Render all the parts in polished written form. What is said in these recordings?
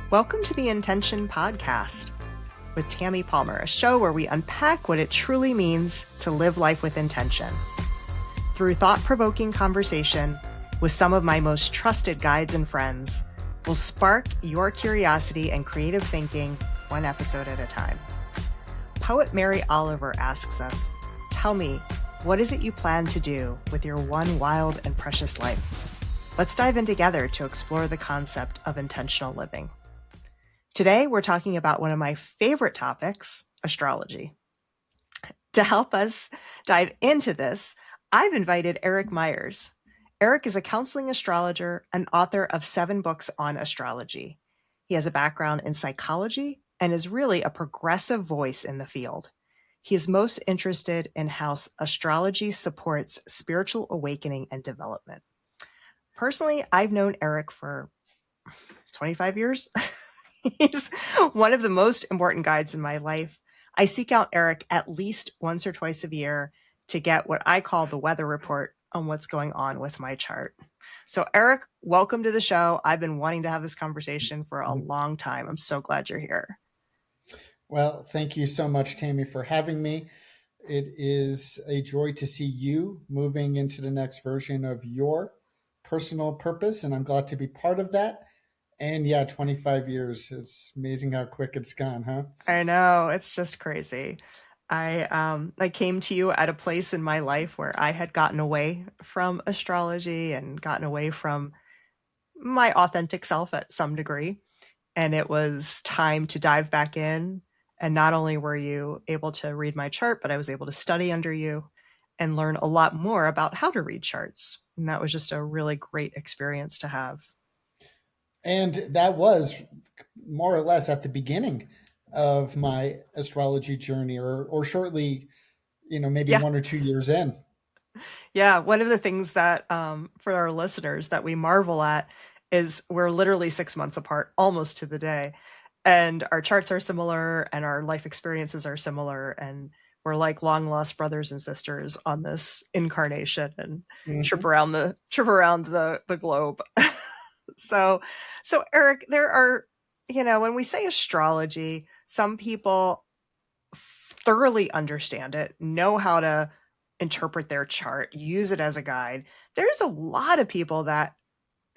Welcome to the Intention Podcast with Tami Palmer, a show where we unpack what it truly means to live life with intention. Through thought-provoking conversation with some of my most trusted guides and friends, we'll spark your curiosity and creative thinking one episode at a time. Poet Mary Oliver asks us, "Tell me, what is it you plan to do with your one wild and precious life?" Let's dive in together to explore the concept of intentional living. Today, we're talking about one of my favorite topics, astrology. To help us dive into this, I've invited Eric Meyers. Eric is a counseling astrologer and author of 7 books on astrology. He has a background in psychology and is really a progressive voice in the field. He is most interested in how astrology supports spiritual awakening and development. Personally, I've known Eric for 25 years. He's one of the most important guides in my life. I seek out Eric at least once or twice a year to get what I call the weather report on what's going on with my chart. So Eric, welcome to the show. I've been wanting to have this conversation for a long time. I'm so glad you're here. Well, thank you so much, Tami, for having me. It is a joy to see you moving into the next version of your personal purpose, and I'm glad to be part of that. And yeah, 25 years. It's amazing how quick it's gone, huh? I know, it's just crazy. I came to you at a place in my life where I had gotten away from astrology and gotten away from my authentic self at some degree. And it was time to dive back in. And not only were you able to read my chart, but I was able to study under you and learn a lot more about how to read charts. And that was just a really great experience to have. And that was more or less at the beginning of my astrology journey, or shortly, maybe Yeah. 1 or 2 years in. Yeah. One of the things that, for our listeners, that we marvel at is we're literally 6 months apart, almost to the day. And our charts are similar and our life experiences are similar. And we're like long lost brothers and sisters on this incarnation and trip Mhm. around the globe. So, so Eric, there are, when we say astrology, some people thoroughly understand it, know how to interpret their chart, use it as a guide. There's a lot of people that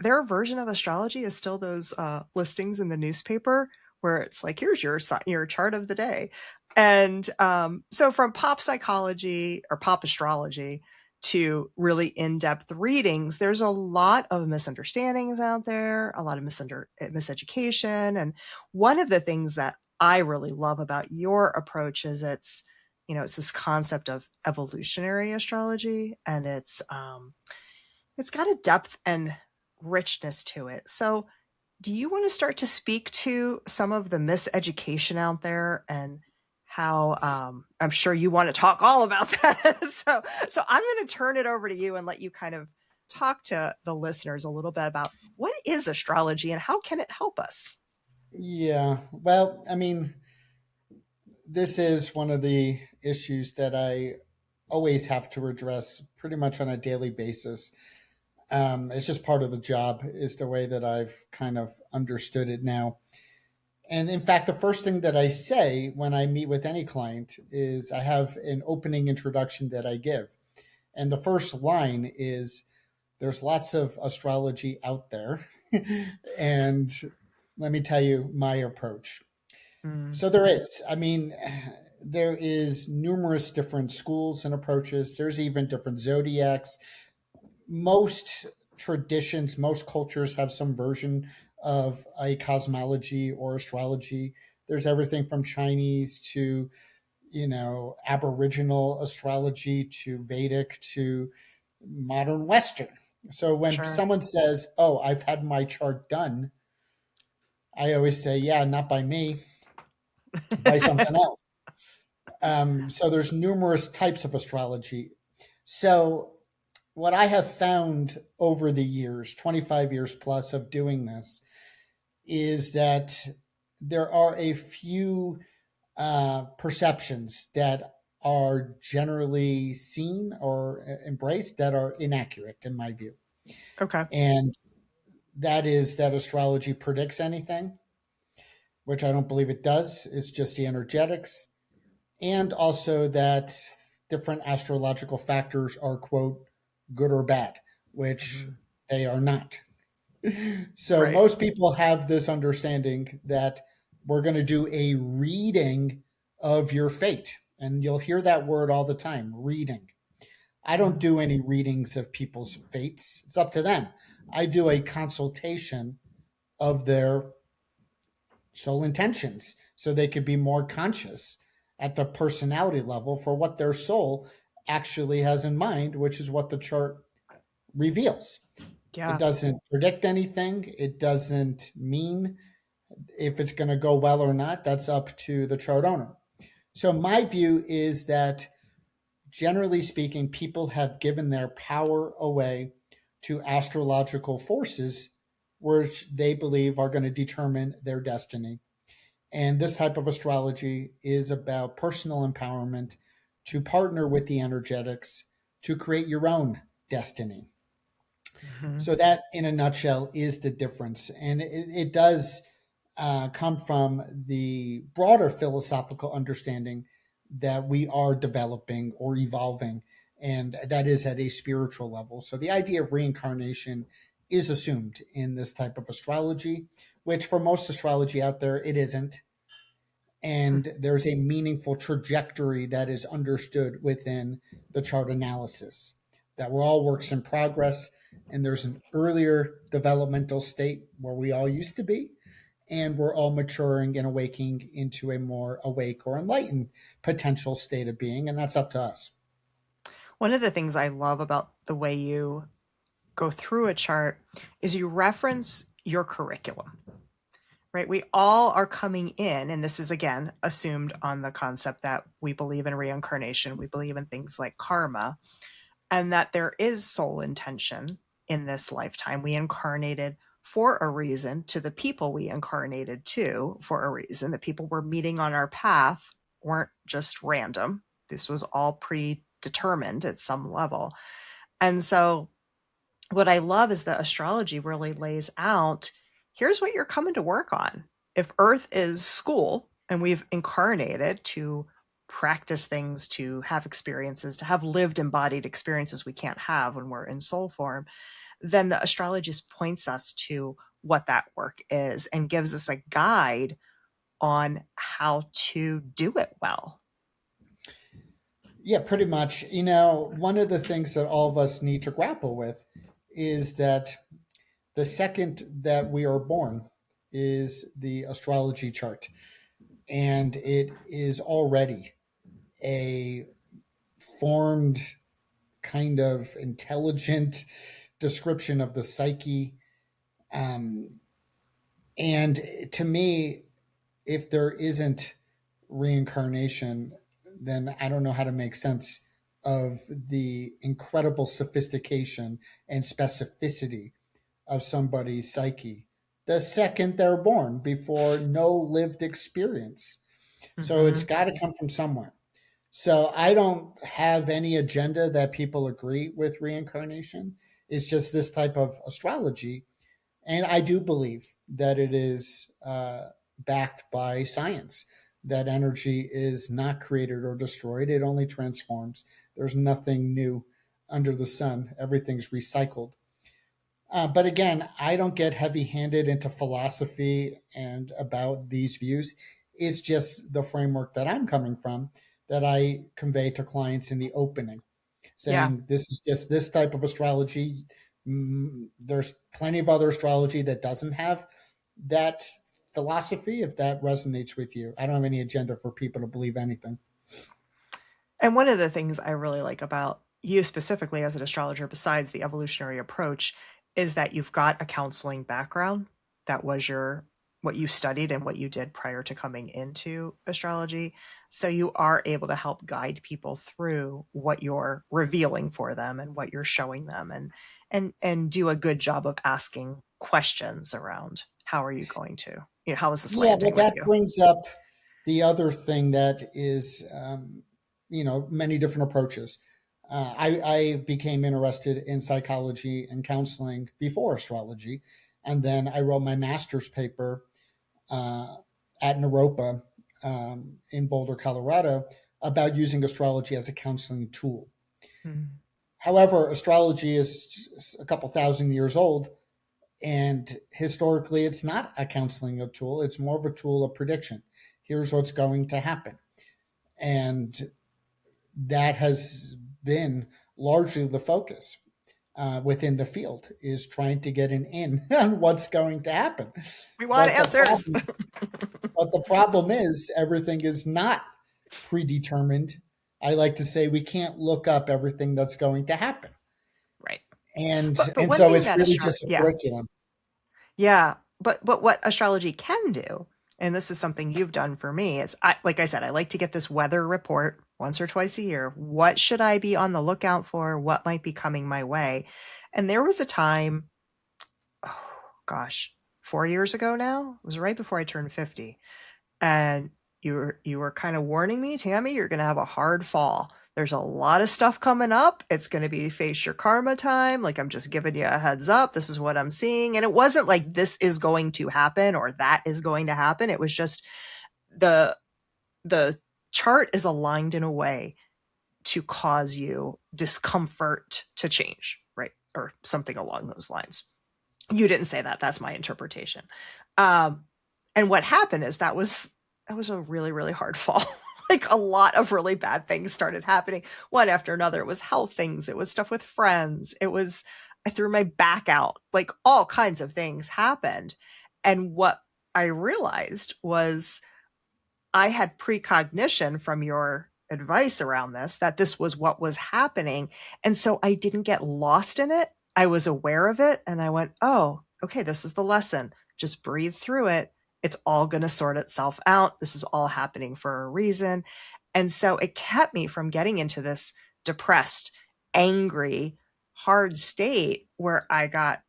their version of astrology is still those listings in the newspaper where it's like, here's your chart of the day. And so from pop psychology or pop astrology to really in-depth readings, there's a lot of misunderstandings out there, a lot of miseducation. And one of the things that I really love about your approach is it's this concept of evolutionary astrology, and it's got a depth and richness to it. So, do you want to start to speak to some of the miseducation out there and how I'm sure you want to talk all about that. So I'm going to turn it over to you and let you kind of talk to the listeners a little bit about what is astrology and how can it help us? Yeah. Well, I mean, this is one of the issues that I always have to address pretty much on a daily basis. It's just part of the job, is the way that I've kind of understood it now. And in fact, the first thing that I say when I meet with any client is I have an opening introduction that I give. And the first line is, there's lots of astrology out there. And let me tell you my approach. Mm, So there is. I mean, there is numerous different schools and approaches. There's even different zodiacs. Most traditions, most cultures have some version of a cosmology or astrology. There's everything from Chinese to, Aboriginal astrology to Vedic to modern Western. So when sure. someone says, "Oh, I've had my chart done," I always say, "Yeah, not by me, by something else." So there's numerous types of astrology. So what I have found over the years, 25 years plus of doing this, is that there are a few perceptions that are generally seen or embraced that are inaccurate in my view. Okay. And that is that astrology predicts anything. which I don't believe it does. It's just the energetics. And also that different astrological factors are, quote, good or bad, which Hmm. they are not. So Right. most people have this understanding that we're going to do a reading of your fate. And you'll hear that word all the time, reading. I don't Mhm. do any readings of people's fates. It's up to them. I do a consultation of their soul intentions so they could be more conscious at the personality level for what their soul actually has in mind, which is what the chart reveals. It Yeah. doesn't predict anything. It doesn't mean if it's going to go well or not. That's up to the chart owner. So, my view is that generally speaking, people have given their power away to astrological forces, which they believe are going to determine their destiny. And this type of astrology is about personal empowerment to partner with the energetics to create your own destiny. Hmm. So, that in a nutshell is the difference. And it does come from the broader philosophical understanding that we are developing or evolving, and that is at a spiritual level. So, the idea of reincarnation is assumed in this type of astrology, which for most astrology out there, it isn't, and there's a meaningful trajectory that is understood within the chart analysis, that we're all works in progress, and there's an earlier developmental state where we all used to be, and we're all maturing and awaking into a more awake or enlightened potential state of being, and that's up to us. One of the things I love about the way you go through a chart is you reference your curriculum, right? We all are coming in, and this is again assumed on the concept that we believe in reincarnation, we believe in things like karma, and that there is soul intention in this lifetime. We incarnated for a reason to the people we incarnated to for a reason. The people we're meeting on our path weren't just random. This was all predetermined at some level. And so what I love is that astrology really lays out here's what you're coming to work on. If Earth is school and we've incarnated to practice things, to have experiences, to have lived embodied experiences we can't have when we're in soul form, then the astrologist points us to what that work is and gives us a guide on how to do it well. Yeah, pretty much. You know, one of the things that all of us need to grapple with is that the second that we are born is the astrology chart, and it is already a formed kind of intelligent description of the psyche. Um, and to me, if there isn't reincarnation, then I don't know how to make sense of the incredible sophistication and specificity of somebody's psyche the second they're born before no lived experience. So it's Mm-hmm. got to come from somewhere. So I don't have any agenda that people agree with reincarnation. It's just this type of astrology. And I do believe that it is backed by science, that energy is not created or destroyed, it only transforms. There's nothing new under the sun, everything's recycled. But again, I don't get heavy handed into philosophy and about these views. It's just the framework that I'm coming from that I convey to clients in the opening, Yeah. saying this is just this type of astrology. There's plenty of other astrology that doesn't have that philosophy, if that resonates with you. I don't have any agenda for people to believe anything. And one of the things I really like about you specifically as an astrologer, besides the evolutionary approach, is that you've got a counseling background. That was your what you studied and what you did prior to coming into astrology. So you are able to help guide people through what you're revealing for them and what you're showing them and do a good job of asking questions around how are you going to, how is this Yeah, well, landing with that you? brings up the other thing that is, many different approaches. I became interested in psychology and counseling before astrology, and then I wrote my master's paper uh, at Naropa in Boulder, Colorado, about using astrology as a counseling tool. Mm. However, astrology is a couple thousand years old, and historically, it's not a counseling tool. It's more of a tool of prediction. Here's what's going to happen. And that has been largely the focus within the field, is trying to get an in on what's going to happen. We want But the answers. problem, but the problem is everything is not predetermined. I like to say we can't look up everything that's going to happen. Right. And But and one so thing it's that really just a curriculum. yeah, but what astrology can do, and this is something you've done for me, is like I said, I like to get this weather report once or twice a year. What should I be on the lookout for? What might be coming my way? And there was a time, oh gosh, 4 years ago now. It was right before I turned 50. And you were kind of warning me, Tami, you're going to have a hard fall. There's a lot of stuff coming up. It's going to be face your karma time. Like, I'm just giving you a heads up. This is what I'm seeing. And it wasn't like this is going to happen or that is going to happen. It was just the the chart is aligned in a way to cause you discomfort to change, right? Or something along those lines. You didn't say that. That's my interpretation. Um, and what happened is that was a really, really hard fall. Like, a lot of really bad things started happening one after another. It was health things. It was stuff with friends. I threw my back out. Like, all kinds of things happened. And what I realized was I had precognition from your advice around this, that this was what was happening. And so I didn't get lost in it. I was aware of it and I went, oh, okay, this is the lesson. Just breathe through it. It's all going to sort itself out. This is all happening for a reason. And so it kept me from getting into this depressed, angry, hard state where I got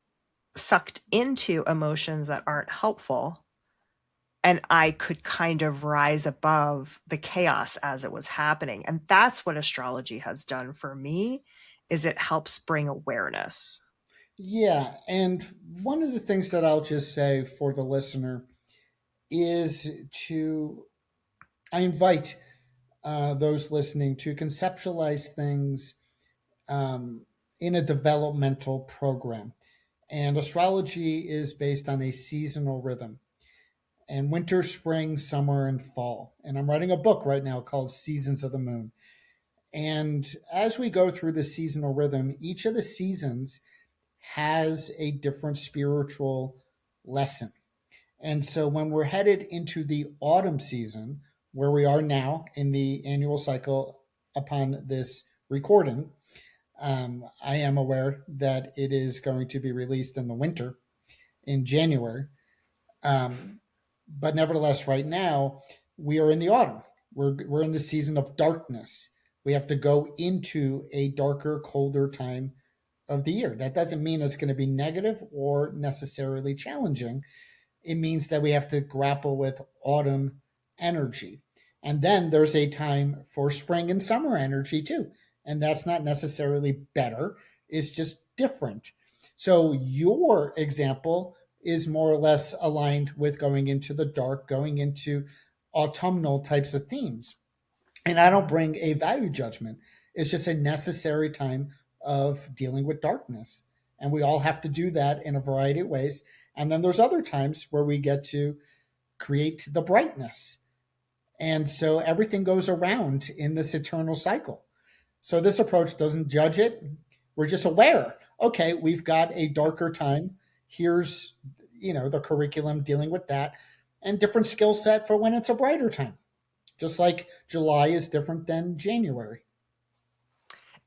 sucked into emotions that aren't helpful, and I could kind of rise above the chaos as it was happening. And that's what astrology has done for me, is it helps bring awareness. Yeah, and one of the things that I'll just say for the listener is to I invite those listening to conceptualize things in a developmental program. And astrology is based on a seasonal rhythm, and winter, spring, summer, and fall. And I'm writing a book right now called Seasons of the Moon. And as we go through the seasonal rhythm, each of the seasons has a different spiritual lesson. And so when we're headed into the autumn season, where we are now in the annual cycle upon this recording, I am aware that it is going to be released in the winter in January. Um, but nevertheless, right now, we are in the autumn. We're in the season of darkness. We have to go into a darker, colder time of the year. That doesn't mean it's going to be negative or necessarily challenging. It means that we have to grapple with autumn energy. And then there's a time for spring and summer energy too. And that's not necessarily better, it's just different. So your example is more or less aligned with going into the dark, going into autumnal types of themes. And I don't bring a value judgment. It's just a necessary time of dealing with darkness. And we all have to do that in a variety of ways. And then there's other times where we get to create the brightness. And so everything goes around in this eternal cycle. So this approach doesn't judge it. We're just aware. Okay, we've got a darker time. Here's, the curriculum dealing with that, and different skill set for when it's a brighter time. Just like July is different than January.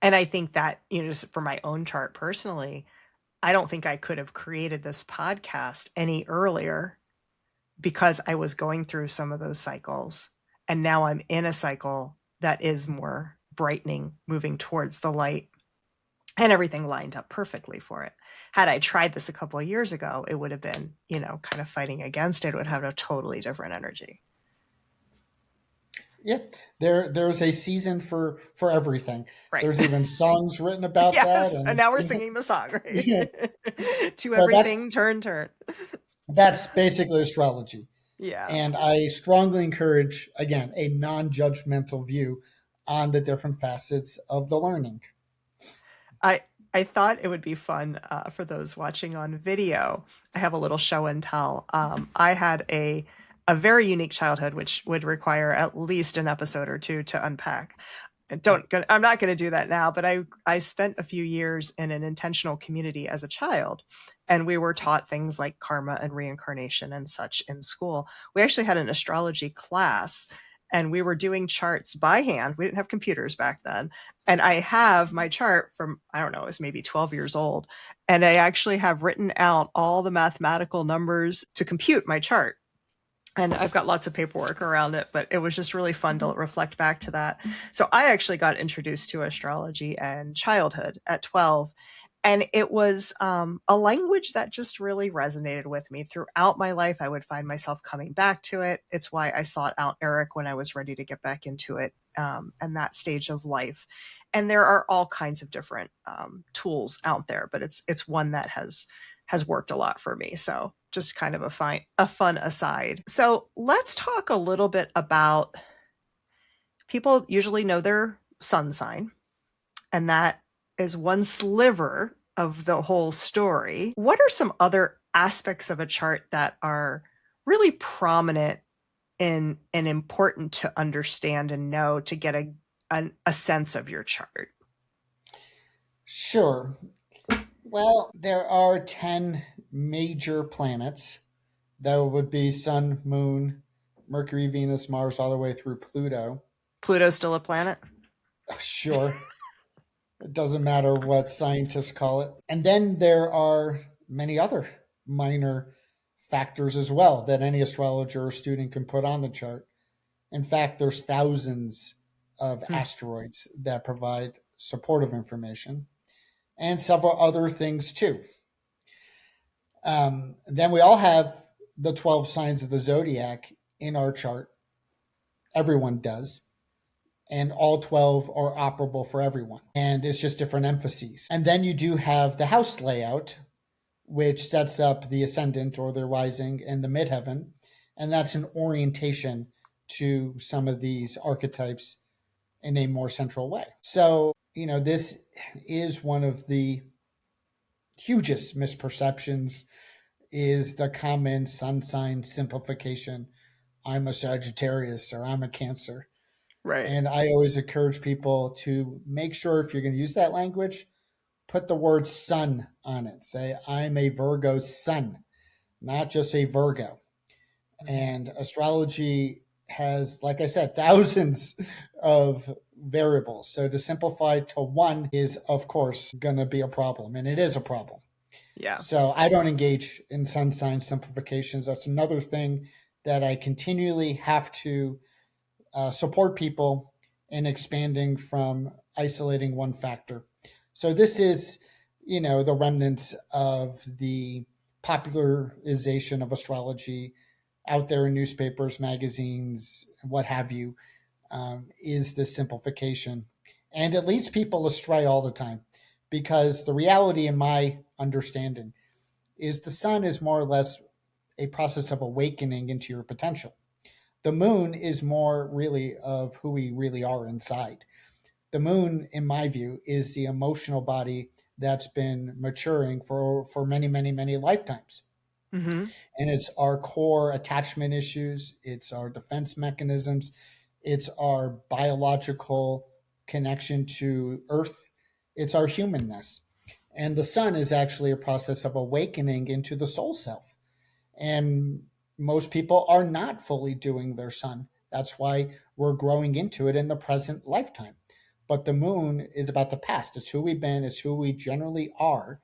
And I think that, just for my own chart personally, I don't think I could have created this podcast any earlier because I was going through some of those cycles. And now I'm in a cycle that is more brightening, moving towards the light, and everything lined up perfectly for it. Had I tried this a couple of years ago, it would have been, kind of fighting against it. It would have a totally different energy. Yep, there's a season for everything. Right. There's even songs written about yes, that. And now we're singing the song, right? Yeah. To Well, everything, turn. that's basically astrology. Yeah. And I strongly encourage, again, a non judgmental view on the different facets of the learning. I I thought it would be fun for those watching on video. I have a little show and tell. I had a very unique childhood, which would require at least an episode or two to unpack. I'm not going to do that now, but I spent a few years in an intentional community as a child, and we were taught things like karma and reincarnation and such in school. We actually had an astrology class, and we were doing charts by hand. We didn't have computers back then. And I have my chart from, I don't know, it was maybe 12 years old. And I actually have written out all the mathematical numbers to compute my chart. And I've got lots of paperwork around it, but it was just really fun to reflect back to that. So I actually got introduced to astrology and childhood at 12. And it was a language that just really resonated with me throughout my life. I would find myself coming back to it. It's why I sought out Eric when I was ready to get back into it and that stage of life. And there are all kinds of different tools out there, but it's one that has worked a lot for me. So just kind of a fun aside. So let's talk a little bit about, people usually know their sun sign, and that is one sliver of the whole story. What are some other aspects of a chart that are really prominent and important to understand and know to get a sense of your chart? Sure. Well, there are 10 major planets. That would be Sun, Moon, Mercury, Venus, Mars, all the way through Pluto. Pluto's still a planet? Sure. It doesn't matter what scientists call it. And then there are many other minor factors as well that any astrologer or student can put on the chart. In fact, there's thousands of Hmm. asteroids that provide supportive information and several other things too. Then we all have the 12 signs of the zodiac in our chart. Everyone does. And all 12 are operable for everyone. And it's just different emphases. And then you do have the house layout, which sets up the ascendant or the rising and the midheaven. And that's an orientation to some of these archetypes in a more central way. So, this is one of the hugest misperceptions is the common sun sign simplification. I'm a Sagittarius or I'm a Cancer. Right. And I always encourage people to make sure if you're going to use that language, put the word sun on it. Say, I'm a Virgo sun, not just a Virgo. And astrology has, like I said, thousands of variables. So to simplify to one is, of course, going to be a problem. And it is a problem. Yeah. So I don't engage in sun sign simplifications. That's another thing that I continually have to support people in expanding from isolating one factor. So this is, the remnants of the popularization of astrology out there in newspapers, magazines, what have you, is this simplification. And it leads people astray all the time because the reality, in my understanding, is the sun is more or less a process of awakening into your potential. The moon is more really of who we really are inside. The moon, in my view, is the emotional body that's been maturing for many, many, many lifetimes. Mm-hmm. And it's our core attachment issues, it's our defense mechanisms, it's our biological connection to Earth, it's our humanness. And the sun is actually a process of awakening into the soul self. And most people are not fully doing their sun. That's why we're growing into it in the present lifetime. But the moon is about the past. It's who we've been, it's who we generally are.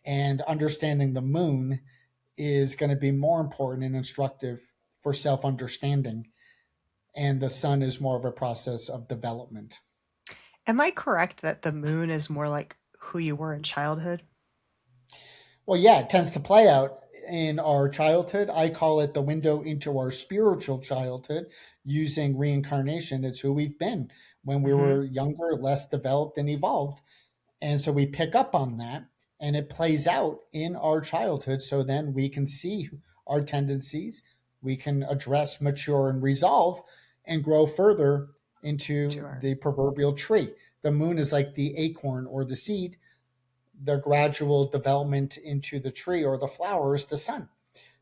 And understanding the moon is going to be more important and instructive for self understanding. And the sun is more of a process of development. Am I correct that the moon is more like who you were in childhood? Well, yeah, it tends to play out in our childhood. I call it the window into our spiritual childhood using reincarnation. It's who we've been when we Mm-hmm. were younger, less developed, and evolved. And so we pick up on that and it plays out in our childhood. So then we can see our tendencies, we can address, mature, and resolve and grow further into Sure. the proverbial tree. The moon is like the acorn or the seed. The gradual development into the tree or the flower is the sun.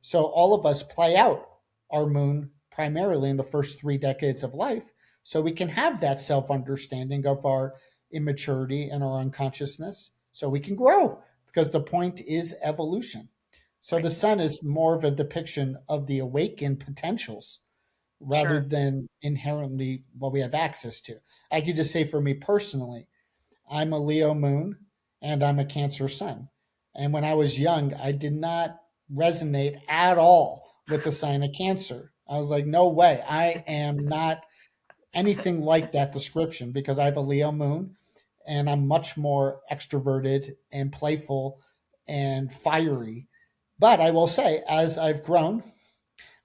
So all of us play out our moon primarily in the first 3 decades of life, so we can have that self understanding of our immaturity and our unconsciousness, so we can grow, because the point is evolution. So Right. the sun is more of a depiction of the awakened potentials rather Sure. than inherently what we have access to. I could just say for me personally, I'm a Leo moon and I'm a Cancer sun. And when I was young, I did not resonate at all with the sign of Cancer. I was like, no way. I am not anything like that description, because I have a Leo moon and I'm much more extroverted and playful and fiery. But I will say, as I've grown,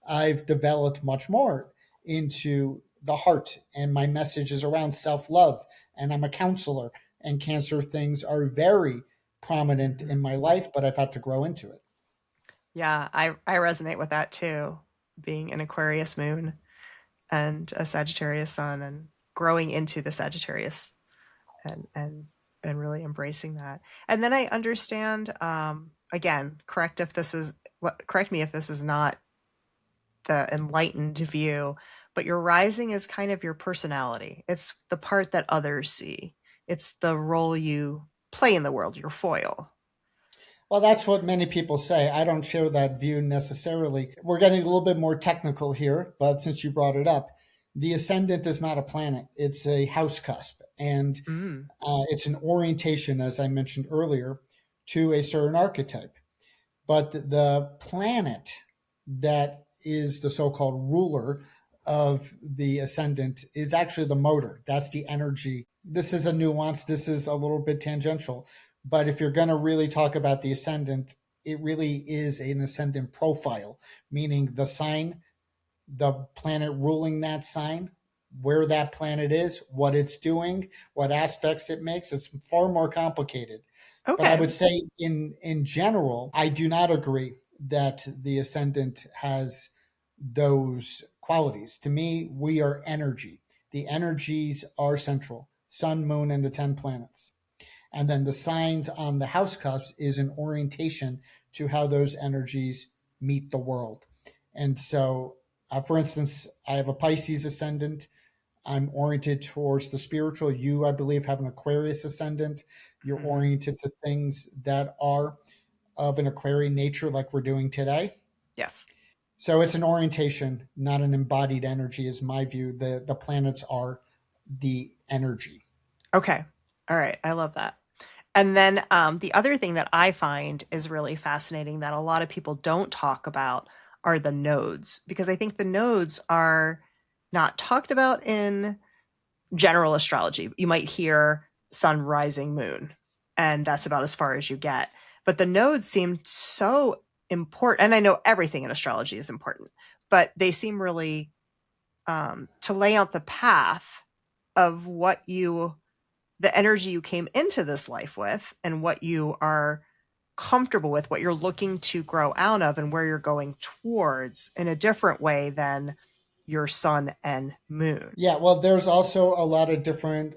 I've developed much more into the heart, and my message is around self love. And I'm a counselor, and Cancer things are very prominent Mhm. in my life, but I've had to grow into it. Yeah, I resonate with that too. Being an Aquarius moon and a Sagittarius sun, and growing into the Sagittarius, and really embracing that. And then I understand, again, correct me if this is not the enlightened view, but your rising is kind of your personality. It's the part that others see. It's the role you play in the world, your foil. Well, that's what many people say. I don't share that view necessarily. We're getting a little bit more technical here, but since you brought it up, the ascendant is not a planet, it's a house cusp. And Mm. it's an orientation, as I mentioned earlier, to a certain archetype. But the planet that is the so-called ruler of the ascendant is actually the motor. That's the energy. This is a nuance. This is a little bit tangential. But if you're going to really talk about the ascendant, it really is an ascendant profile, meaning the sign, the planet ruling that sign, where that planet is, what it's doing, what aspects it makes. It's far more complicated. But I Okay. would say in general, I do not agree that the ascendant has those qualities. To me, we are energy. The energies are central: sun, moon, and the 10 planets. And then the signs on the house cups is an orientation to how those energies meet the world. And so, for instance, I have a Pisces ascendant. I'm oriented towards the spiritual. You, I believe, have an Aquarius ascendant. You're Mhm. oriented to things that are of an Aquarian nature, like we're doing today. Yes. So it's an orientation, not an embodied energy, is my view. The planets are the energy. Okay. All right. I love that. And then the other thing that I find is really fascinating that a lot of people don't talk about are the nodes, because I think the nodes are not talked about in general astrology. You might hear sun, rising, moon, and that's about as far as you get. But the nodes seem so important. And I know everything in astrology is important, but they seem really to lay out the path of the energy you came into this life with, and what you are comfortable with, what you're looking to grow out of, and where you're going towards in a different way than your sun and moon. Yeah, well, there's also a lot of different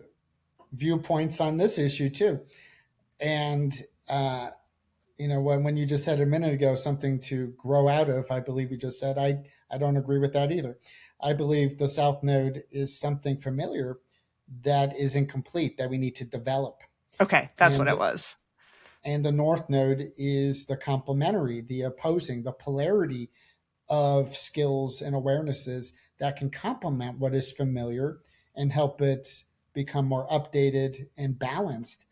viewpoints on this issue, too. And, uh, when you just said a minute ago something to grow out of, I believe you just said, I don't agree with that either. I believe the South Node is something familiar that is incomplete, that we need to develop. Okay, that's what And it was. and the North Node is the complementary, the opposing, the polarity of skills and awarenesses that can complement what is familiar and help it become more updated and balanced.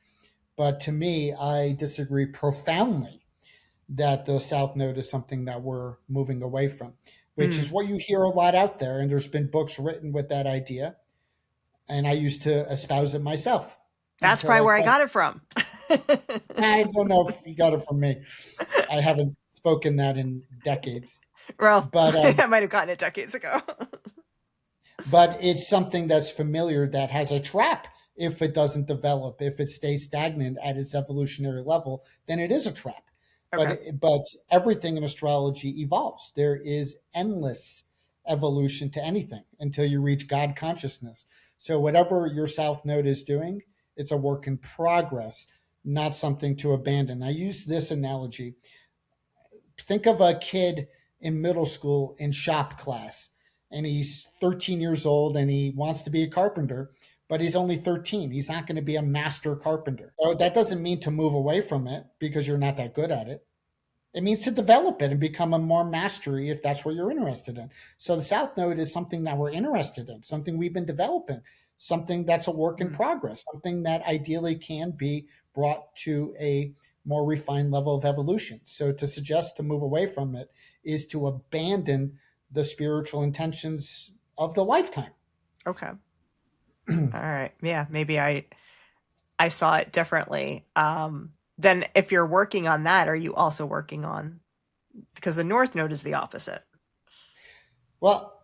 But to me, I disagree profoundly that the South Node is something that we're moving away from, which is Mm, what you hear a lot out there. And there's been books written with that idea. And I used to espouse it myself that's until probably I where I quite, got it from. I don't know if you got it from me. I haven't spoken that in decades. Well, But I might have gotten it decades ago. but it's something that's familiar that has a trap. If it doesn't develop, if it stays stagnant at its evolutionary level, then it is a trap. Okay. but everything in astrology evolves. There is endless evolution to anything until you reach God consciousness. So whatever your south node is doing, it's a work in progress, not something to abandon. I use this analogy. Think of a kid in middle school in shop class, and he's 13 years old and he wants to be a carpenter, but he's only 13. He's not going to be a master carpenter. So that doesn't mean to move away from it because you're not that good at it. It means to develop it and become a more mastery if that's what you're interested in. So the South Node is something that we're interested in, something we've been developing, something that's a work in Mm. progress, something that ideally can be brought to a more refined level of evolution. So to suggest to move away from it is to abandon the spiritual intentions of the lifetime. Okay. All right. Yeah, maybe I saw it differently. Then if you're working on that, are you also working on, because the North Node is the opposite. Well,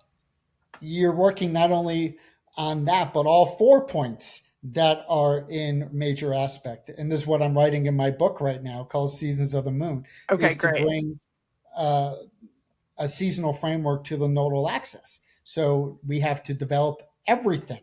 you're working not only on that, but all 4 points that are in major aspect. And this is what I'm writing in my book right now called Seasons of the Moon, Okay, is to great. bring uh, a seasonal framework to the nodal axis. So we have to develop everything.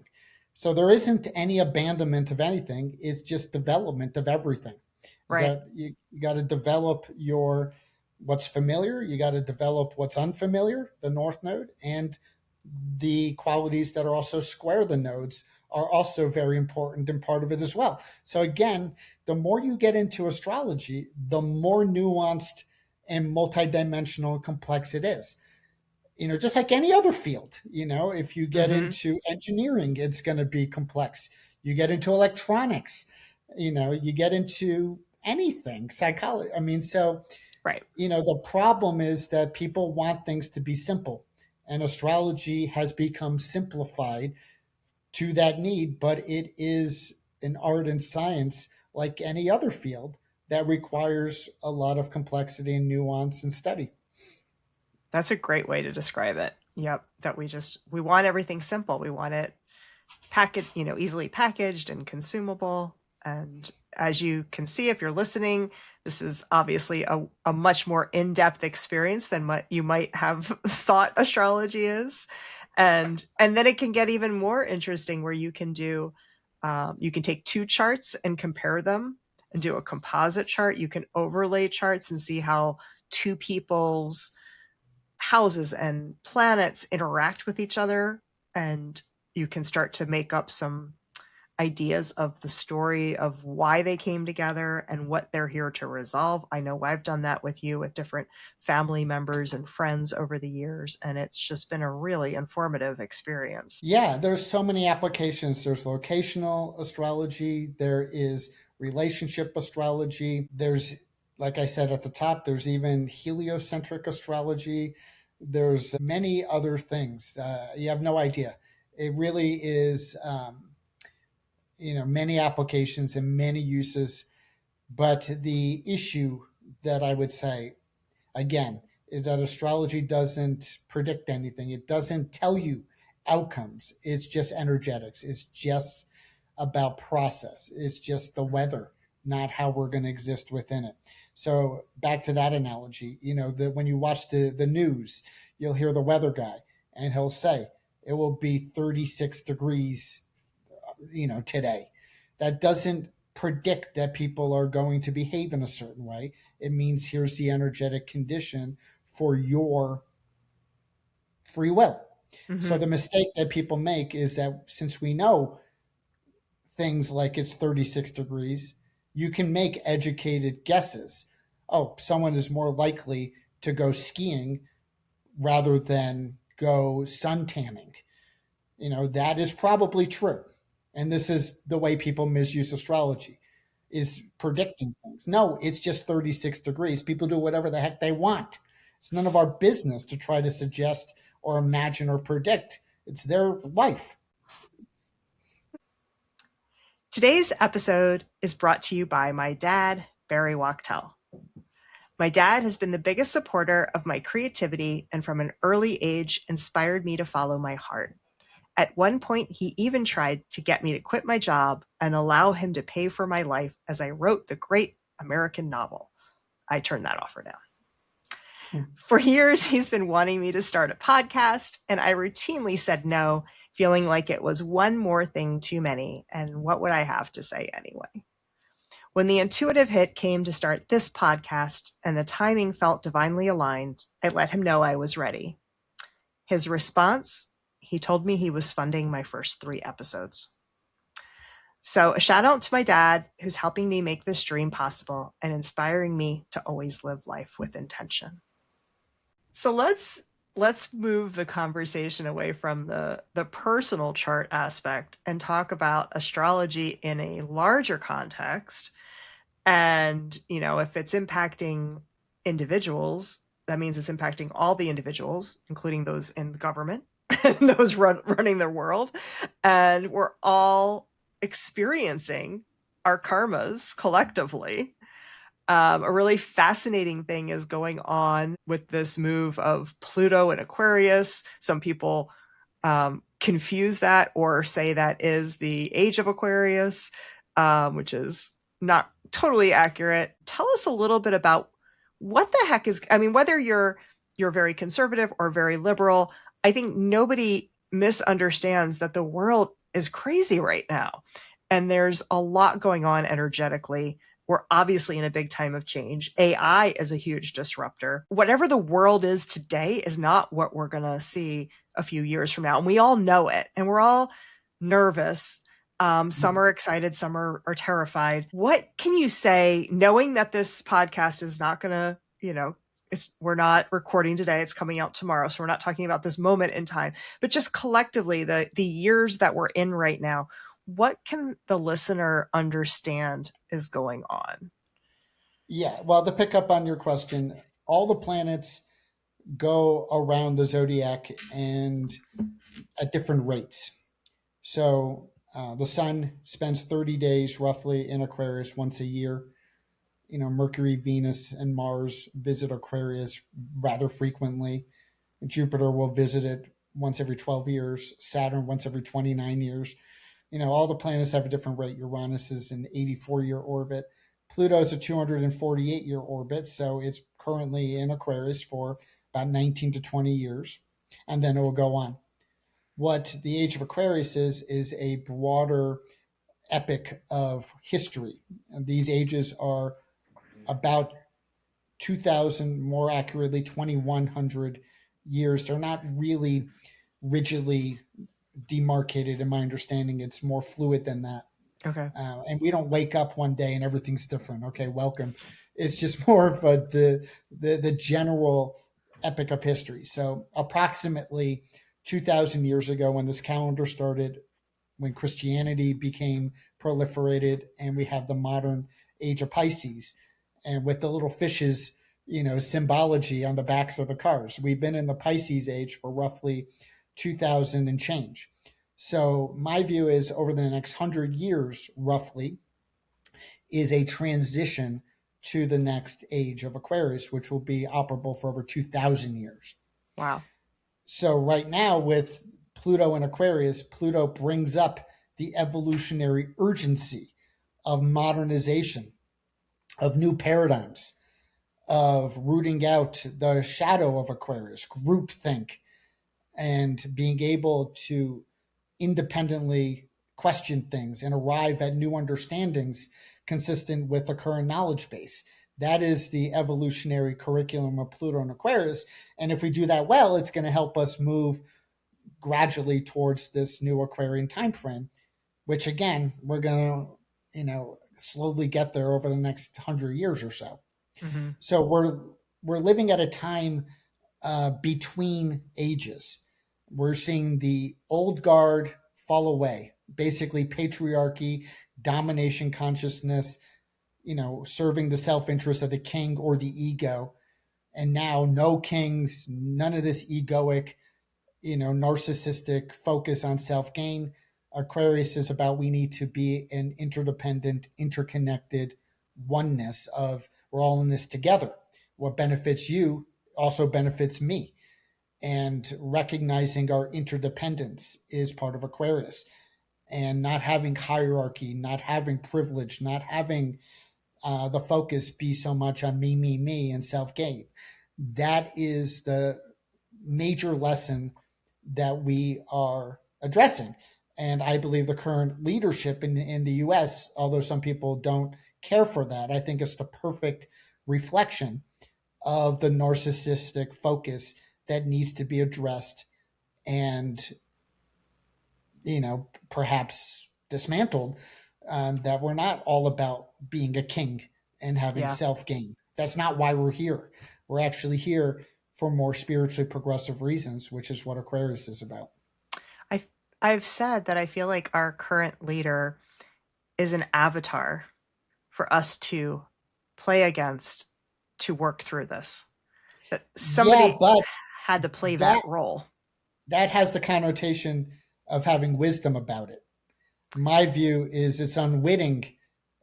So there isn't any abandonment of anything, it's just development of everything. Is Right. that you got to develop your what's familiar, you got to develop what's unfamiliar, the north node, and the qualities that are also square the nodes are also very important and part of it as well. So again, the more you get into astrology, the more nuanced and multidimensional and complex it is. Just like any other field, if you get Mm-hmm. into engineering, it's going to be complex. You get into electronics, you get into anything, psychology. I mean, so Right. the problem is that people want things to be simple, and astrology has become simplified to that need, but it is an art and science like any other field that requires a lot of complexity and nuance and study. That's a great way to describe it. Yep. That we want everything simple. We want it packaged, easily packaged and consumable. And as you can see, if you're listening, this is obviously a much more in-depth experience than what you might have thought astrology is. And then it can get even more interesting where you can take two charts and compare them and do a composite chart. You can overlay charts and see how two people's houses and planets interact with each other, and you can start to make up some ideas of the story of why they came together and what they're here to resolve. I know I've done that with you with different family members and friends over the years, and it's just been a really informative experience. Yeah, there's so many applications. There's locational astrology, there is relationship astrology, there's, like I said at the top, there's even heliocentric astrology. There's many other things. You have no idea. It really is, many applications and many uses. But the issue that I would say, again, is that astrology doesn't predict anything. It doesn't tell you outcomes. It's just energetics. It's just about process. It's just the weather, not how we're going to exist within it. So back to that analogy, that when you watch the news, you'll hear the weather guy and he'll say it will be 36 degrees, today. That doesn't predict that people are going to behave in a certain way. It means here's the energetic condition for your free will. So Mm-hmm. the mistake that people make is that since we know things like it's 36 degrees, you can make educated guesses. Oh, someone is more likely to go skiing rather than go sun tanning. That is probably true. And this is the way people misuse astrology, is predicting things. No, it's just 36 degrees. People do whatever the heck they want. It's none of our business to try to suggest or imagine or predict. It's their life. Today's episode is brought to you by my dad, Barry Wachtel. My dad has been the biggest supporter of my creativity and from an early age inspired me to follow my heart. At one point, he even tried to get me to quit my job and allow him to pay for my life as I wrote the great American novel. I turned that offer down. Hmm. For years, he's been wanting me to start a podcast, and I routinely said no, feeling like it was one more thing too many, and what would I have to say anyway? When the intuitive hit came to start this podcast and the timing felt divinely aligned, I let him know I was ready. His response, he told me he was funding my first 3 episodes. So a shout out to my dad, who's helping me make this dream possible and inspiring me to always live life with intention. So let's move the conversation away from the personal chart aspect and talk about astrology in a larger context. And, if it's impacting individuals, that means it's impacting all the individuals, including those in the government and those running their world. And we're all experiencing our karmas collectively. A really fascinating thing is going on with this move of Pluto and Aquarius. Some people confuse that or say that is the age of Aquarius, which is not totally accurate. Tell us a little bit about what the heck is, whether you're very conservative or very liberal, I think nobody misunderstands that the world is crazy right now. And there's a lot going on energetically. We're obviously in a big time of change. AI is a huge disruptor. Whatever the world is today is not what we're going to see a few years from now. And we all know it. And we're all nervous. Some are excited, some are terrified. What can you say, knowing that this podcast is not going to, we're not recording today, it's coming out tomorrow. So we're not talking about this moment in time, but just collectively the years that we're in right now, what can the listener understand is going on? Yeah, well, to pick up on your question, all the planets go around the zodiac and at different rates. So the sun spends 30 days roughly in Aquarius once a year. Mercury, Venus, and Mars visit Aquarius rather frequently. Jupiter will visit it once every 12 years, Saturn once every 29 years. All the planets have a different rate. Uranus is an 84-year orbit. Pluto is a 248-year orbit, so it's currently in Aquarius for about 19 to 20 years, and then it will go on. What the age of Aquarius is a broader epic of history. And these ages are about 2,000, more accurately, 2,100 years. They're not really rigidly demarcated in my understanding. It's more fluid than that. Okay. And we don't wake up one day and everything's different. Okay, welcome. It's just more of the general epic of history. So approximately 2,000 years ago, when this calendar started, when Christianity became proliferated, and we have the modern age of Pisces, and with the little fishes, symbology on the backs of the cars. We've been in the Pisces age for roughly 2,000 and change. So my view is over the next 100 years, roughly, is a transition to the next age of Aquarius, which will be operable for over 2,000 years. Wow. So right now with Pluto and Aquarius, Pluto brings up the evolutionary urgency of modernization, of new paradigms, of rooting out the shadow of Aquarius, groupthink, and being able to independently question things and arrive at new understandings consistent with the current knowledge base. That is the evolutionary curriculum of Pluto and Aquarius. And if we do that well, it's going to help us move gradually towards this new Aquarian time frame, which again, we're going to, slowly get there over the next 100 years or so. Mm-hmm. So we're living at a time between ages. We're seeing the old guard fall away, basically patriarchy, domination consciousness, serving the self-interest of the king or the ego. And now no kings, none of this egoic, narcissistic focus on self-gain. Aquarius is about we need to be an interdependent, interconnected oneness of we're all in this together. What benefits you also benefits me. And recognizing our interdependence is part of Aquarius. And not having hierarchy, not having privilege, not having the focus be so much on me, and self-gain. That is the major lesson that we are addressing. And I believe the current leadership in the US, although some people don't care for that, I think it's the perfect reflection of the narcissistic focus that needs to be addressed and, perhaps dismantled. That we're not all about being a king and having Yeah. self gain. That's not why we're here. We're actually here for more spiritually progressive reasons, which is what Aquarius is about. I I've said that I feel like our current leader is an avatar for us to play against to work through this. That Yeah, somebody but had to play that that role. that has the connotation of having wisdom about it. My view is it's unwitting.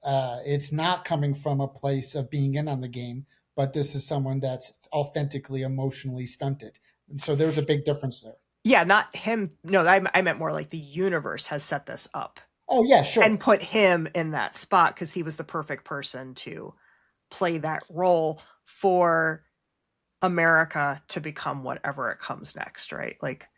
It's not coming from a place of being in on the game, but this is someone that's authentically emotionally stunted. And so there's a big difference there. Yeah, not him. No, I meant more like the universe has set this up Oh, yeah, and sure. put him in that spot because he was the perfect person to play that role for America to become whatever it comes next, right? Like,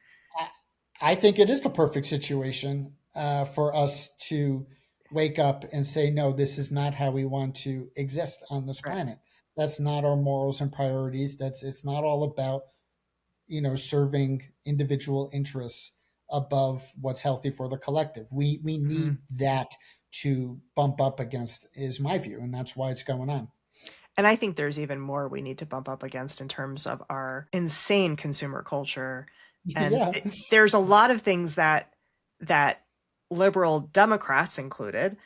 I think it is the perfect situation for us to wake up and say, no, this is not how we want to exist on this right. planet. That's not our morals and priorities. It's not all about serving individual interests above what's healthy for the collective. We Mhm. need that to bump up against, is my view, and that's why it's going on. And I think there's even more we need to bump up against in terms of our insane consumer culture. And Yeah. there's a lot of things that liberal Democrats included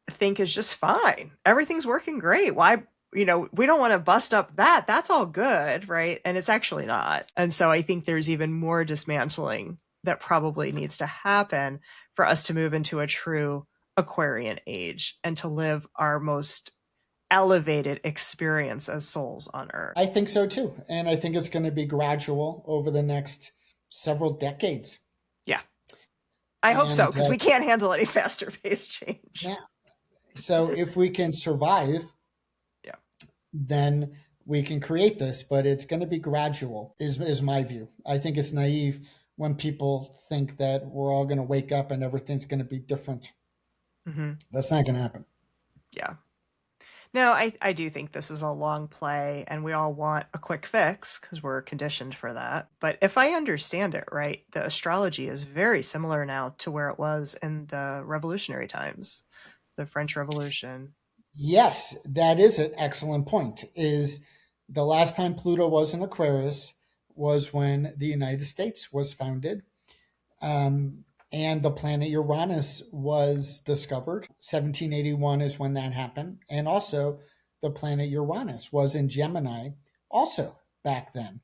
think is just fine. Everything's working great. Why, we don't want to bust up that. That's all good, right? And it's actually not. And so I think there's even more dismantling that probably needs to happen for us to move into a true Aquarian age and to live our most elevated experience as souls on earth. I think so too. And I think it's going to be gradual over the next several decades. Yeah. I hope so, And because we can't handle any faster paced change. yeah, so if we can survive, Yeah. then we can create this, but it's going to be gradual, is my view. I think it's naive when people think that we're all going to wake up and everything's going to be different. Mm-hmm. That's not going to happen. Yeah. No, I do think this is a long play and we all want a quick fix because we're conditioned for that. But if I understand it right, the astrology is very similar now to where it was in the revolutionary times, the French Revolution. Yes, that is an excellent point. Is the last time Pluto was in Aquarius was when the United States was founded, and the planet Uranus was discovered. 1781 is when that happened, and also the planet Uranus was in Gemini, also back then,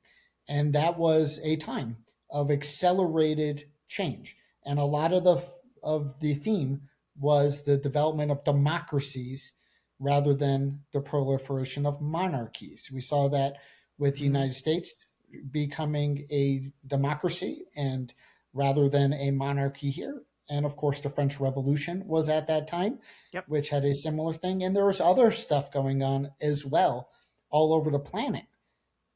and that was a time of accelerated change, and a lot of the theme was the development of democracies rather than the proliferation of monarchies. We saw that with the Mm-hmm. United States becoming a democracy and rather than a monarchy here. And of course, the French Revolution was at that time, Yep. which had a similar thing. And there was other stuff going on as well all over the planet.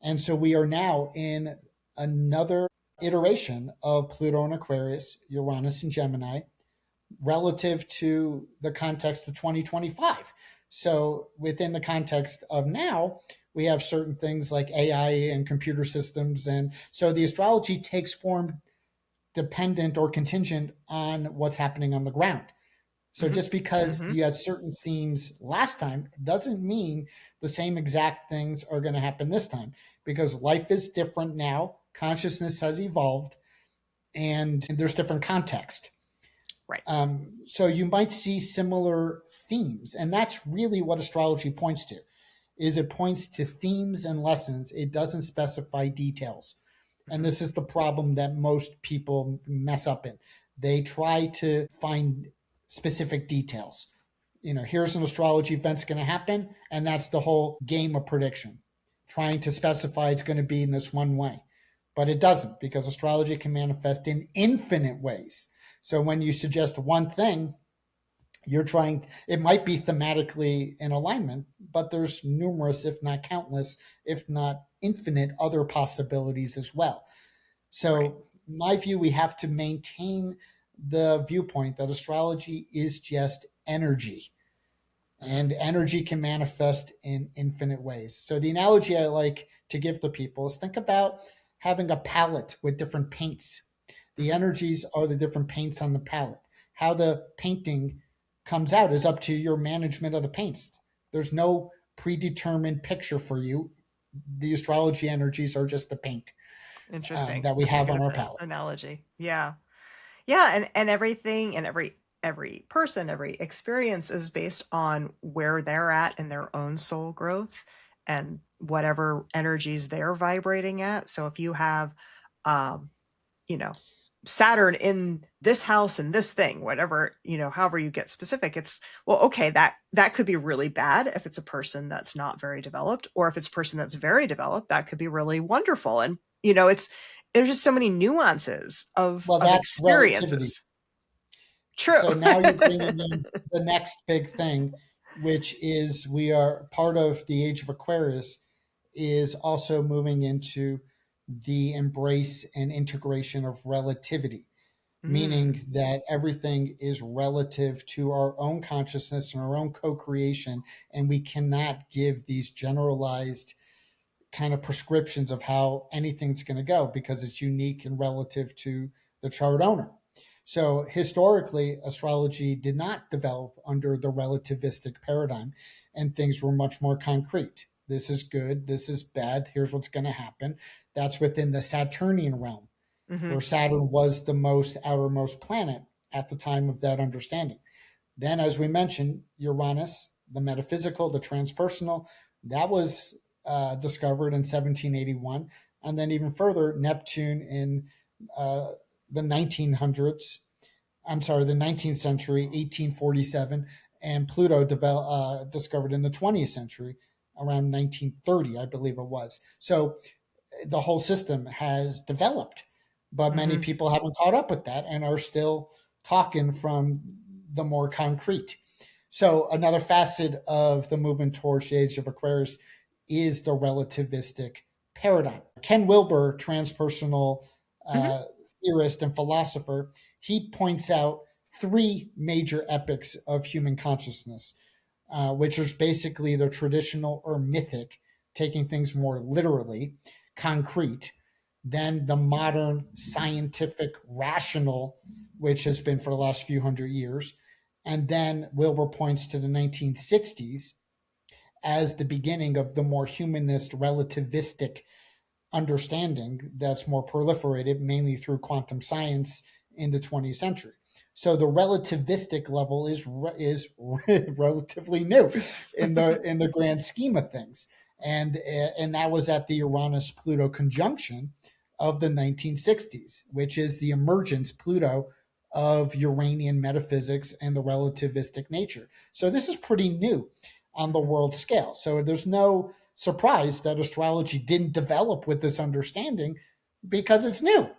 And so we are now in another iteration of Pluto and Aquarius, Uranus and Gemini, relative to the context of 2025. So within the context of now, we have certain things like AI and computer systems. And so the astrology takes form dependent or contingent on what's happening on the ground. So Mm-hmm. just because Mm-hmm. you had certain themes last time doesn't mean the same exact things are going to happen this time, because life is different now. Consciousness has evolved and there's different context. Right. So you might see similar themes, and that's really what astrology points to. Is it points to themes and lessons. It doesn't specify details. And Mm-hmm. this is the problem that most people mess up in. They try to find specific details. Here's an astrology event's going to happen, and that's the whole game of prediction, trying to specify it's going to be in this one way. But it doesn't, because astrology can manifest in infinite ways. So when you suggest one thing, You're trying, it might be thematically in alignment, but there's numerous, if not countless, if not infinite other possibilities as well. Right. So, in my view, we have to maintain the viewpoint that astrology is just energy, Hmm. and energy can manifest in infinite ways. So, the analogy I like to give the people is think about having a palette with different paints. The Hmm. energies are the different paints on the palette. How the painting comes out is up to your management of the paints. There's no predetermined picture for you. The astrology energies are just the paint Interesting. that we That's a have good on our palette. analogy. Yeah. Yeah, and everything and every person, every experience is based on where they're at in their own soul growth and whatever energies they're vibrating at. So if you have um, you know, Saturn in this house and this thing, whatever, however you get specific, it's well, okay, that could be really bad if it's a person that's not very developed, or if it's a person that's very developed, that could be really wonderful. And it's there's just so many nuances Well, of that's relativity. experiences. True. So now you're bringing in the next big thing, which is we are part of the age of Aquarius, is also moving into the embrace and integration of relativity, Mm, meaning that everything is relative to our own consciousness and our own co creation. And we cannot give these generalized kind of prescriptions of how anything's going to go because it's unique and relative to the chart owner. So historically, astrology did not develop under the relativistic paradigm, and things were much more concrete. This is good, this is bad, here's what's going to happen. That's within the Saturnian realm, hmm. where Saturn was the most outermost planet at the time of that understanding. Then, as we mentioned, Uranus, the metaphysical, the transpersonal, that was discovered in 1781. And then, even further, Neptune in uh, the 1900s, I'm sorry, the 19th century, 1847, and Pluto discovered in the 20th century, around 1930, I believe it was. So the whole system has developed, but many Hmm. people haven't caught up with that and are still talking from the more concrete. So another facet of the movement towards the age of Aquarius is the relativistic paradigm. Ken Wilber, transpersonal Hmm. uh, theorist and philosopher, he points out three major epochs of human consciousness, which is basically the traditional or mythic, taking things more literally, concrete, then the modern scientific rational, which has been for the last few hundred years. And then Wilbur points to the 1960s as the beginning of the more humanist relativistic understanding that's more proliferated mainly through quantum science in the 20th century. So the relativistic level is relatively new in the grand scheme of things, and that was at the Uranus Pluto conjunction of the 1960s, which is the emergence Pluto of Uranian metaphysics and the relativistic nature. So this is pretty new on the Hmm. world scale. So there's no surprise that astrology didn't develop with this understanding because it's new.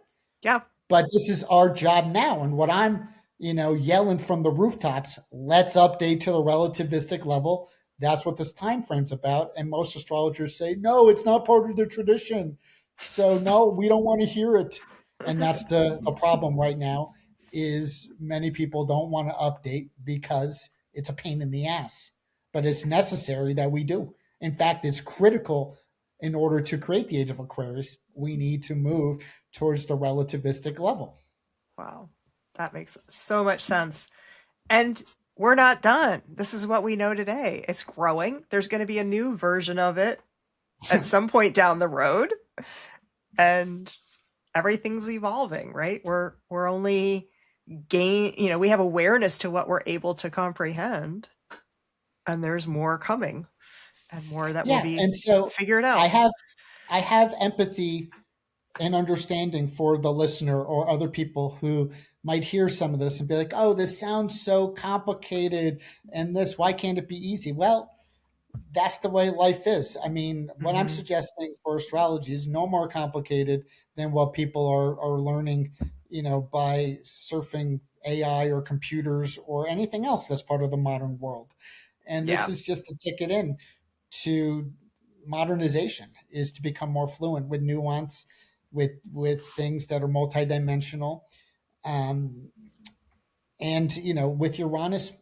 Yeah. But this is our job now. And what I'm, yelling from the rooftops, let's update to the relativistic level. That's what this time frame's about. And most astrologers say, no, it's not part of the tradition. So no, we don't want to hear it. And that's the problem right now is many people don't want to update because it's a pain in the ass. But it's necessary that we do. In fact, it's critical in order to create the age of Aquarius. We need to move towards the relativistic level. Wow. That makes so much sense. And we're not done. This is what we know today. It's growing. There's going to be a new version of it at some point down the road, and everything's evolving, right? We're only we have awareness to what we're able to comprehend, and there's more coming and more that will Yeah, be and so figured I out. have I have empathy and understanding for the listener or other people who might hear some of this and be like, "Oh, this sounds so complicated and this why can't it be easy?" Well, that's the way life is. I mean, what I'm Hmm. suggesting for astrology is no more complicated than what people are learning, by surfing AI or computers or anything else that's part of the modern world. And this Yeah. is just a ticket in to modernization, is to become more fluent with nuance, with things that are multidimensional. Um, and, with Uranus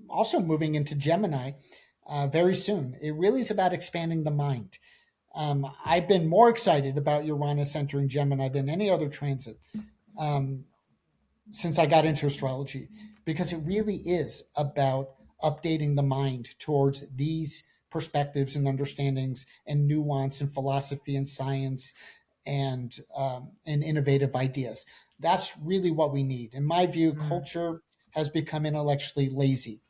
also moving into Gemini very soon, it really is about expanding the mind. I've been more excited about Uranus entering Gemini than any other transit um, since I got into astrology, because it really is about updating the mind towards these perspectives and understandings and nuance and philosophy and science and innovative ideas. That's really what we need. In my view, Mm. culture has become intellectually lazy.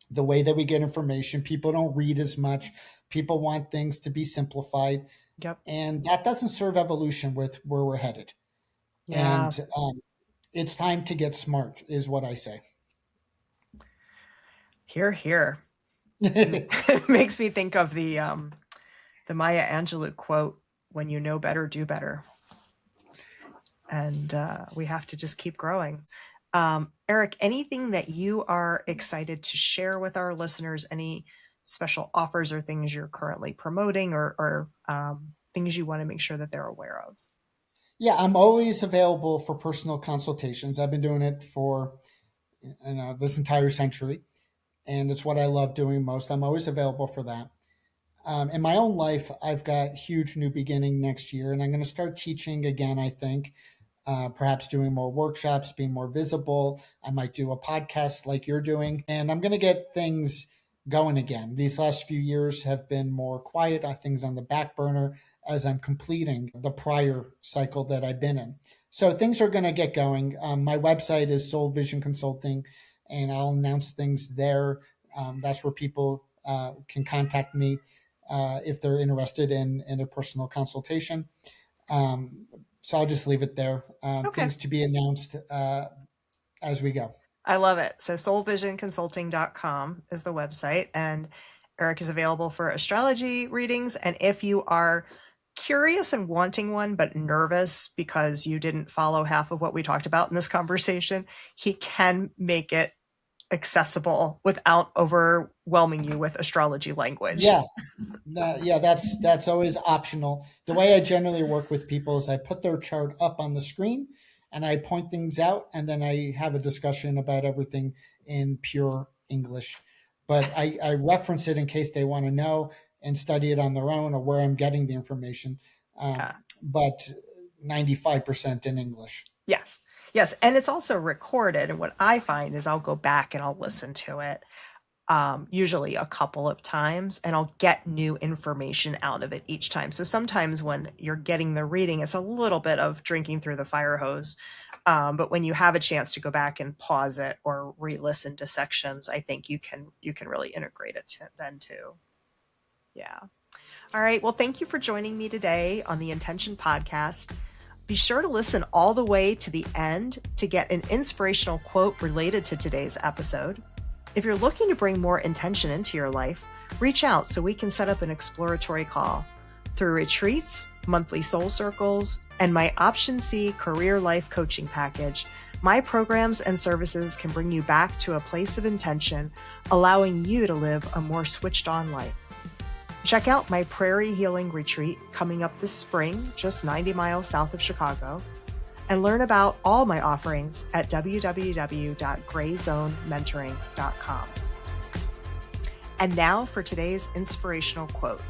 The way that we get information, people don't read as much. People want things to be simplified, Yep. and that doesn't serve evolution with where we're headed. Yeah. And it's time to get smart, is what I say. Here, here. It makes me think of the Maya Angelou quote, "When you know better, do better." And we have to just keep growing. Eric, anything that you are excited to share with our listeners? Any special offers or things you're currently promoting, or things you want to make sure that they're aware of? Yeah, I'm always available for personal consultations. I've been doing it for this entire century, and it's what I love doing most. I'm always available for that. In my own life, I've got huge new beginning next year, and I'm going to start teaching again, I think. Perhaps doing more workshops, being more visible. I might do a podcast like you're doing, and I'm going to get things going again. These last few years have been more quiet, things on the back burner as I'm completing the prior cycle that I've been in. So things are going to get going. My website is Soul Vision Consulting, and I'll announce things there. That's where people can contact me if they're interested in a personal consultation. Um, so I'll just leave it there. Okay. Things to be announced as we go. I love it. So soulvisionconsulting.com is the website, and Eric is available for astrology readings. And if you are curious and wanting one, but nervous because you didn't follow half of what we talked about in this conversation, he can make it accessible without overwhelming you with astrology language. Yeah, yeah, that's always optional. The way I generally work with people is I put their chart up on the screen and I point things out, and then I have a discussion about everything in pure English. But I reference it in case they want to know and study it on their own, or where I'm getting the information. Yeah. But 95% in English. Yes. Yes. And it's also recorded. And what I find is I'll go back and I'll listen to it, usually a couple of times, and I'll get new information out of it each time. So sometimes when you're getting the reading, it's a little bit of drinking through the fire hose. But when you have a chance to go back and pause it or re-listen to sections, I think you can really integrate it then too. Yeah. All right. Well, thank you for joining me today on the Intention Podcast. Be sure to listen all the way to the end to get an inspirational quote related to today's episode. If you're looking to bring more intention into your life, reach out so we can set up an exploratory call. Through retreats, monthly soul circles, and my Option C career life coaching package, my programs and services can bring you back to a place of intention, allowing you to live a more switched on life. Check out my Prairie Healing Retreat coming up this spring, just 90 miles south of Chicago, and learn about all my offerings at www.grayzonementoring.com. And now for today's inspirational quote.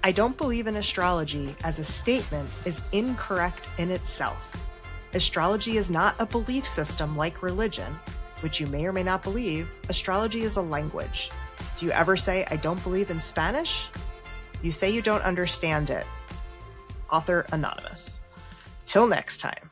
I don't believe in astrology as a statement is incorrect in itself. Astrology is not a belief system like religion, which you may or may not believe. Astrology is a language. Do you ever say, I don't believe in Spanish? You say you don't understand it. Author Anonymous. Till next time.